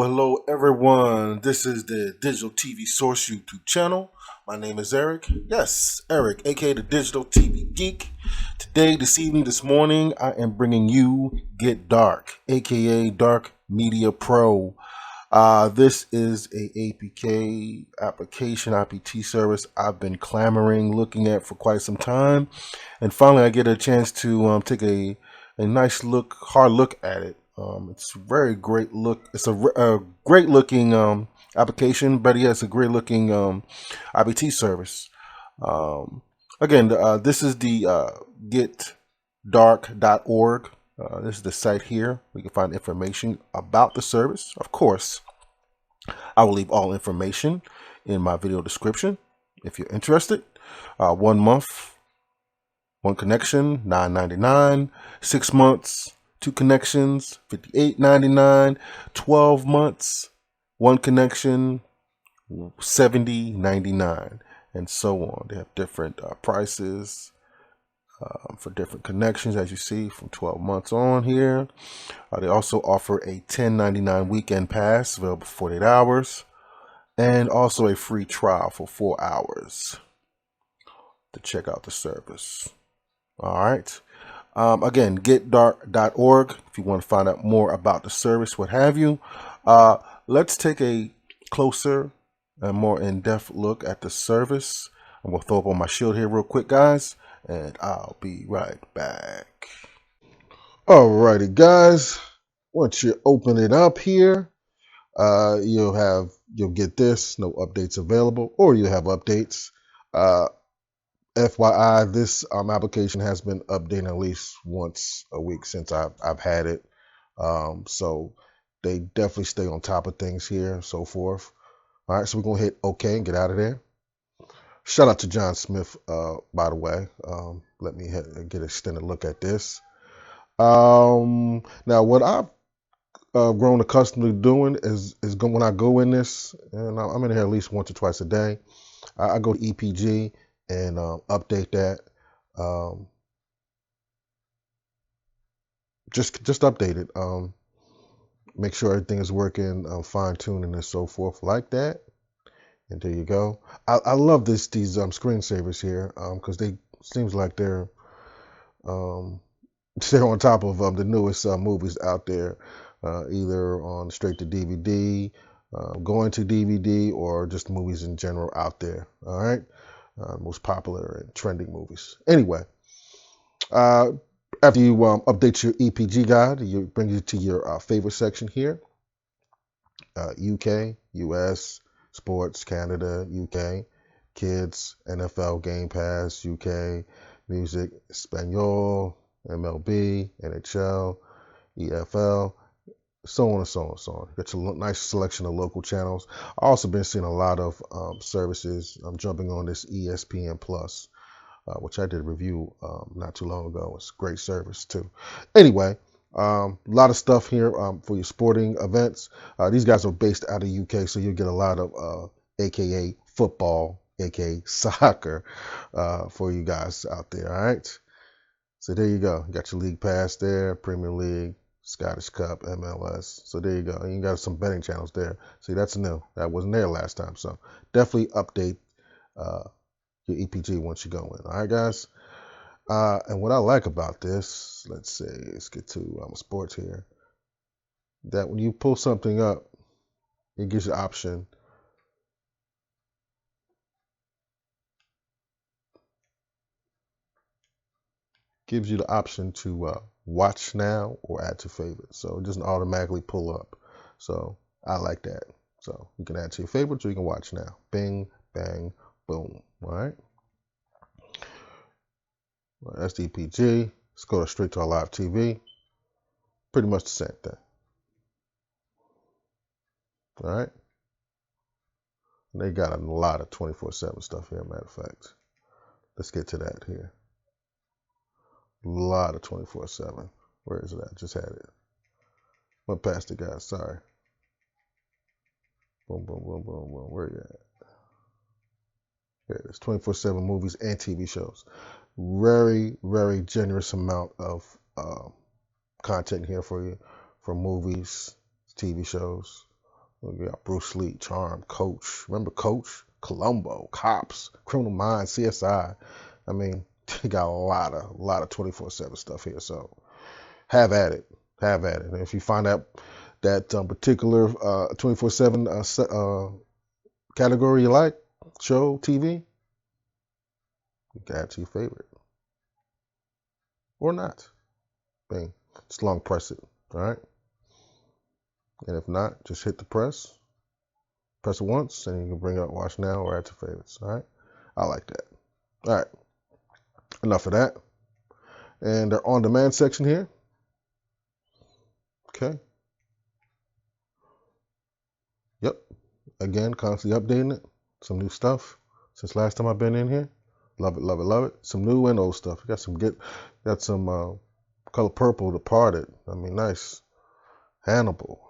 Hello, everyone. This is the Digital TV Source YouTube channel. My name is Eric. Yes, Eric, aka the Digital TV Geek. Today, this morning, I am bringing you Get Dark, aka Dark Media Pro. This is a APK application, IPT service I've been clamoring, looking at for quite some time, and finally I get a chance to take a nice hard look at it. It's a very great look. It's a great looking application, but yeah, it's a great looking IPT service. Again, this is the getdark.org. This is the site here. We can find information about the service. Of course, I will leave all information in my video description if you're interested. 1 month, 1 connection, $9.99. 6 months, 2 connections, $58.99. 12 months, 1 connection, $70.99, and so on. They have different prices for different connections, as you see, from 12 months on here. They also offer a $10.99 weekend pass available for 48 hours, and also a free trial for 4 hours to check out the service. All right. Again, getdark.org if you want to find out more about the service, what have you. Let's take a closer and more in-depth look at the service. I'm going to throw up on my shield here real quick, guys, and I'll be right back. Alrighty, guys. Once you open it up here, you'll get this, no updates available, or you'll have updates. FYI, this application has been updating at least once a week since I've had it. So they definitely stay on top of things here and so forth. All right, so we're going to hit OK and get out of there. Shout out to John Smith, by the way. Let me get an extended look at this. Now, what I've grown accustomed to doing is when I go in this, and I'm in here at least once or twice a day, I go to EPG and update that. Just update it. Make sure everything is working, fine tuning and so forth like that. And there you go. I love these screensavers here because they seems like they're on top of the newest movies out there, either on straight to DVD, going to DVD, or just movies in general out there. All right. Most popular and trending movies. Anyway, after you update your EPG guide, you bring you to your favorite section here. UK, US, Sports, Canada, UK, Kids, NFL, Game Pass, UK, Music, Espanol, MLB, NHL, EFL, so on and so on and so on. Got your nice selection of local channels. I've also been seeing a lot of services. I'm jumping on this ESPN Plus, which I did a review not too long ago. It's a great service too. Anyway, a lot of stuff here for your sporting events. These guys are based out of UK, so you'll get a lot of AKA football, AKA soccer for you guys out there. All right. So there you go. You got your league pass there, Premier League, Scottish Cup, MLS. So there you go. And you got some betting channels there. See, that's new. That wasn't there last time. So definitely update your EPG once you go in. All right, guys. And what I like about this, let's get to sports here, that when you pull something up, it gives you the option to watch now or add to favorites. So it doesn't automatically pull up. So I like that. So you can add to your favorites or you can watch now. Bing, bang, boom. All right. Well, that's the EPG. Let's go straight to our live TV. Pretty much the same thing. All right. They got a lot of 24/7 stuff here, matter of fact. Let's get to that here. A lot of 24/7. Where is it at? Just had it. Went past it, guys. Sorry. Boom, boom, boom, boom, boom. Where you at? Here it is. 24/7 movies and TV shows. Very, very generous amount of content here for you, from movies, TV shows. We got Bruce Lee, Charm, Coach. Remember Coach? Columbo, Cops, Criminal Minds, CSI. I mean, you got a lot of 24/7 stuff here. So have at it. Have at it. And if you find out that particular 24/7 category you like, show, TV, you can add to your favorite. Or not. Bang. Just long press it. All right. And if not, just hit the press. Press it once, and you can bring it up, watch now, or add to favorites. All right. I like that. All right. Enough of that. And our on-demand section here. Okay. Yep. Again, constantly updating it. Some new stuff since last time I've been in here. Love it, love it, love it. Some new and old stuff. Got some Color Purple, Departed. I mean, nice. Hannibal.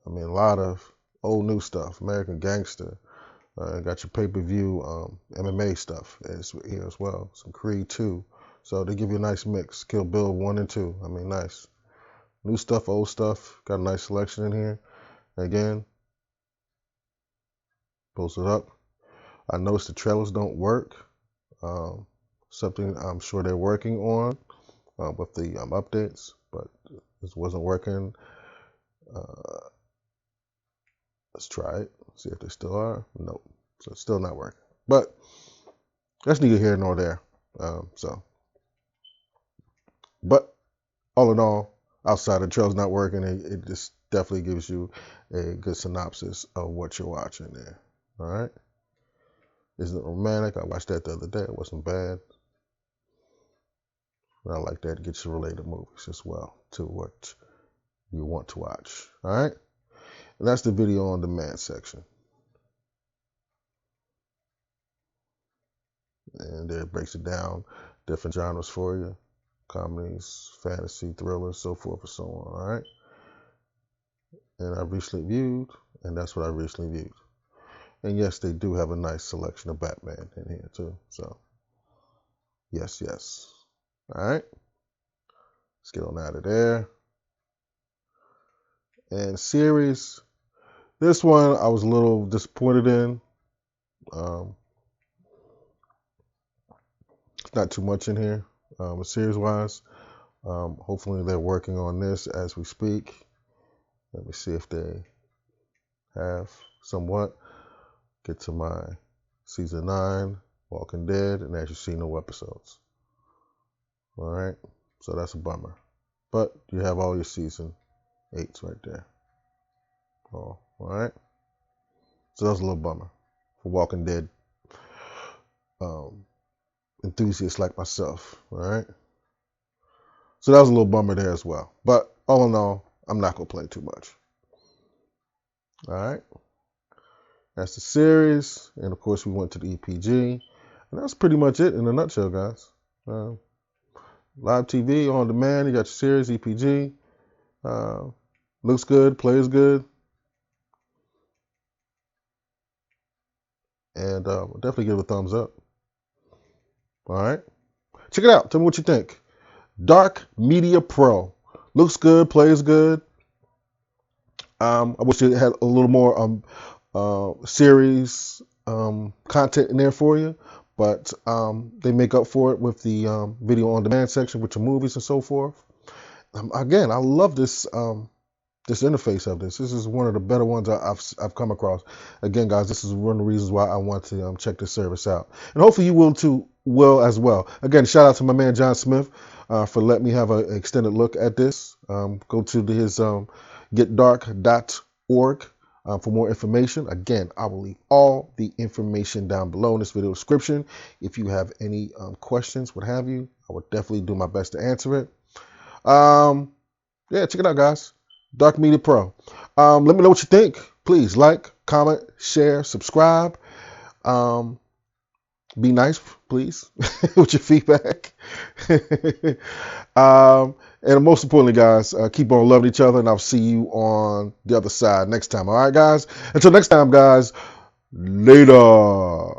I mean, a lot of old new stuff. American Gangster. Got your pay-per-view MMA stuff here as well. Some Creed 2. So they give you a nice mix. Kill Bill 1 and 2. I mean, nice. New stuff, old stuff. Got a nice selection in here. Again, post it up. I noticed the trailers don't work. Something I'm sure they're working on with the updates, but this wasn't working. Let's try it. See if they still are. Nope. So it's still not working. But that's neither here nor there. But all in all, outside the trailers not working, it just definitely gives you a good synopsis of what you're watching there. All right. Isn't it romantic? I watched that the other day. It wasn't bad. And I like that. It gets you related movies as well to what you want to watch. All right. And that's the video on demand section. And there it breaks it down, different genres for you. Comedies, fantasy, thrillers, so forth and so on. All right. And I recently viewed, and that's what I recently viewed. And yes, they do have a nice selection of Batman in here too. So, yes, yes. All right. Let's get on out of there. And series, this one I was a little disappointed in. It's not too much in here, series-wise. Hopefully they're working on this as we speak. Let me see if they have somewhat. Get to my season 9, Walking Dead, and as you see, no episodes. All right, so that's a bummer. But you have all your season 8s right there. Oh, all right. So that's a little bummer for Walking Dead enthusiasts like myself. All right. So that was a little bummer there as well. But all in all, I'm not gonna play too much. All right. That's the series, and of course we went to the EPG, and that's pretty much it in a nutshell, guys. Live TV on demand. You got your series, EPG. Looks good, plays good, and definitely give it a thumbs up. All right, check it out. Tell me what you think. Dark Media Pro looks good, plays good. I wish it had a little more series content in there for you, but they make up for it with the video on demand section with your movies and so forth. Again, I love this this interface of this. This is one of the better ones I've come across. Again, guys, this is one of the reasons why I want to check this service out, and hopefully you will too, as well. Again, shout out to my man John Smith for letting me have an extended look at this. Go to his getdark.org for more information. Again, I will leave all the information down below in this video description. If you have any questions, what have you, I will definitely do my best to answer it. Yeah, check it out, guys. Dark Media Pro. Let me know what you think. please like, comment, share, subscribe. Be nice, please, with your feedback. And most importantly, guys, keep on loving each other, and I'll see you on the other side next time. All right, guys? Until next time, guys, later.